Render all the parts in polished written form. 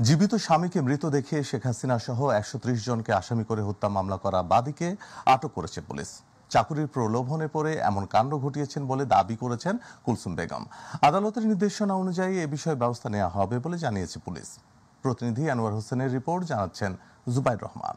জীবিত স্বামীকে মৃত দেখে শেখ হাসিনা সহ ১৩০ জনকে আসামি করে হত্যা মামলা করা বাদীকে আটক করেছে পুলিশ। চাকুরির প্রলোভনে পড়ে এমন কাণ্ড ঘটিয়েছেন বলে দাবি করেছেন কুলসুম বেগম। আদালতের নির্দেশনা অনুযায়ী এ বিষয়ে ব্যবস্থা নেওয়া হবে বলে জানিয়েছে পুলিশ। প্রতিনিধি আনোয়ার হোসেনের রিপোর্ট, জানাচ্ছেন জুবাইর রহমান।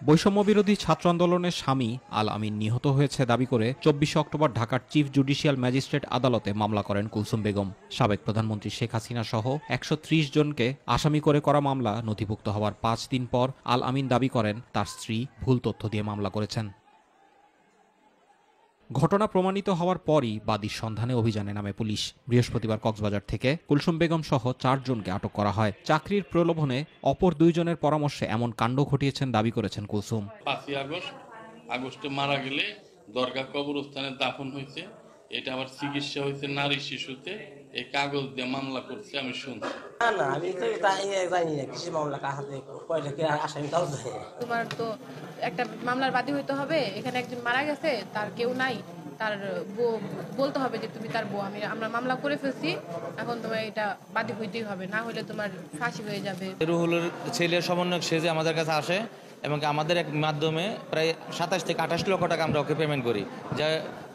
বৈষম্যবিরোধী ছাত্র আন্দোলনের স্বামী আল আমিন নিহত হয়েছে দাবি করে ২৪ অক্টোবর ঢাকার চিফ জুডিশিয়াল ম্যাজিস্ট্রেট আদালতে মামলা করেন কুলসুম বেগম। সাবেক প্রধানমন্ত্রী শেখ হাসিনা সহ ১৩০ জনকে আসামি করে করা মামলা নথিভুক্ত হওয়ার ৫ দিন পর আল আমিন দাবি করেন তার স্ত্রী ভুল তথ্য দিয়ে মামলা করেছেন। ঘটনা প্রমাণিত হওয়ার পরই বাদীর সন্ধানে অভিযানে নামে পুলিশ। বৃহস্পতিবার কক্সবাজার থেকে কুলসুম বেগম সহ ৪ জনকে আটক করা হয়। চাকরির প্রলোভনে অপর ২ জনের পরামর্শে এমন কাণ্ড ঘটিয়েছেন দাবি করেছেন কুলসুম। ৫ই আগস্টে মারা গেলে দরগা কবরস্থানে দাফন হয়েছে, এটা আবার চিকিৎসা হয়েছে নারী শিশুতে, এই কাগজ দিয়ে মামলা করছে আমি শুনছি। না আমি তো জানি না কিছু মামলা কাহাতে কয়টা কে আসামি তাও জানি না। তোমার তো একটা মামলার বাদী হইতে হবে, এখানে একজন মারা গেছে, তার কেউ নাই, তার বউ বলতে হবে যে তুমি তার বউ, আমরা মামলা করে ফেলছি, এখন তোমার এটা বাদী হইতেই হবে, না হলে তোমার ফাঁসি হয়ে যাবে। রুহুলের ছেলের সমন্বয়ক সে যে আমাদের কাছে আসে এবং আমাদের এক মাধ্যমে প্রায় ২৭ থেকে ২৮ লক্ষ টাকা আমরা ওকে পেমেন্ট করি। যা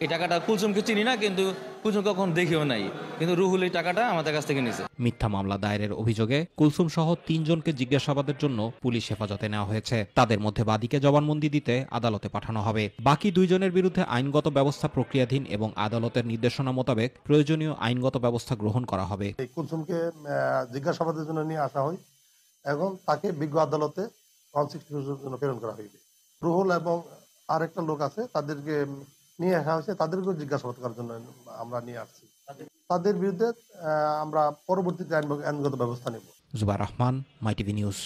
এই টাকাটা কুলসুমকে চিনি না, কিন্তু কুলসুম কখন দেখিও নাই, কিন্তু রুহুল এই টাকাটা আমাদের কাছ থেকে নিছে। মিথ্যা মামলা দায়েরের অভিযোগে কুলসুম সহ ৩ জনকে জিজ্ঞাসাবাদের জন্য পুলিশ হেফাজতে নেওয়া হয়েছে। তাদের মধ্যে বাদীকে জবানবন্দি দিতে আদালতে পাঠানো হবে। বাকি ২ জনের বিরুদ্ধে আইনগত ব্যবস্থা প্রক্রিয়াধীন এবং আদালতের নির্দেশনা মোতাবেক প্রয়োজনীয় আইনগত ব্যবস্থা গ্রহণ করা হবে। কুলসুমকে জিজ্ঞাসাবাদের জন্য নিয়ে আসা হয় এবং তাকে বিজ্ঞ আদালতে জন্য প্রেরণ করা হইবে। রুহুল এবং আরেকটা লোক আছে, তাদেরকে নিয়ে আসা হয়েছে, তাদেরকেও জিজ্ঞাসাবাদ করার জন্য আমরা নিয়ে আসছি। তাদের বিরুদ্ধে আমরা পরবর্তীতে আইনগত ব্যবস্থা নেব। জুবাইর রহমান, মাই টিভি নিউজ।